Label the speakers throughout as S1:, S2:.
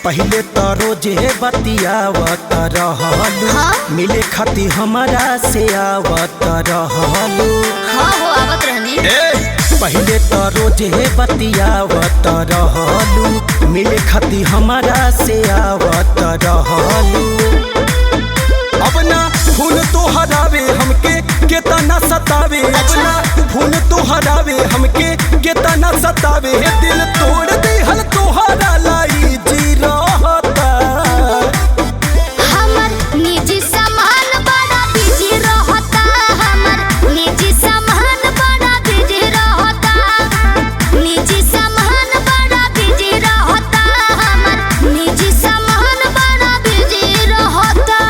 S1: पहले तो रोजे बतियावत रहलू मिले खाती हमारा से आवत रहलू।
S2: हाँ हो आवत रहनी।
S1: पहले तो रोजे बतियावत रहलू मिले खाती हमारा से आवत रहलू। अब ना फूल तो हरावे हमके केतना सतावे। अब ना फूल तो हरावे हमके केतना सतावे। दिल तोड़ दे हल तोहरा लाई जी रहता।
S2: हमर निजी सामान बड़ा बिजी रहता। हमर निजी सामान बड़ा बिजी रहता। निजी सामान बड़ा बिजी रहता। हमर निजी सामान बड़ा बिजी रहता।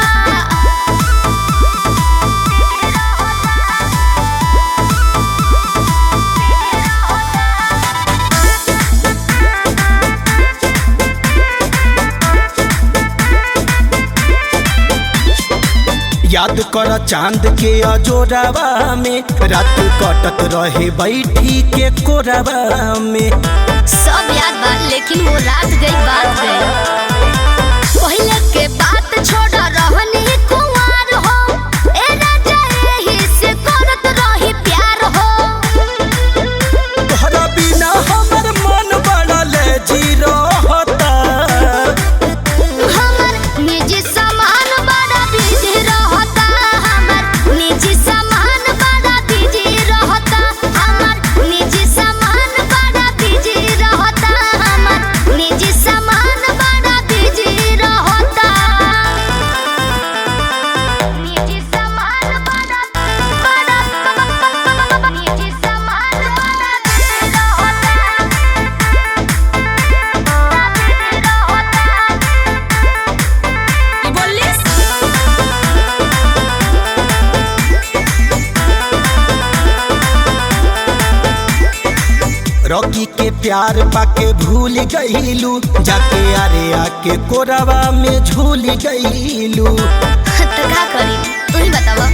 S1: याद कर चांद के अजोरावा में रात कटत रहे बैठी के कोरावा में।
S2: सब याद बा लेकिन वो रात गई बात गई। पहले के बात छोड़ रहनी कुंवार हो। ए राजा एही से करत रही प्यार हो।
S1: तोहरा बिना हमर मन बड़ा लेजी रहता।
S2: हमर निजी सामान बड़ा बिजी रहता। हमर निजी सामान बड़ा बिजी रहता। हमर निजी सामान बड़ा बिजी रहता। हमर निजी सामान बड़ा बिजी रहता। निजी सामान बड़ा निजी सामान बड़ा बिजी
S1: रॉकी के प्यार पाके भूल गईलू जाके आरे आके कोरावा में झूल गईलू।
S2: तो का करी तू ही बतावा।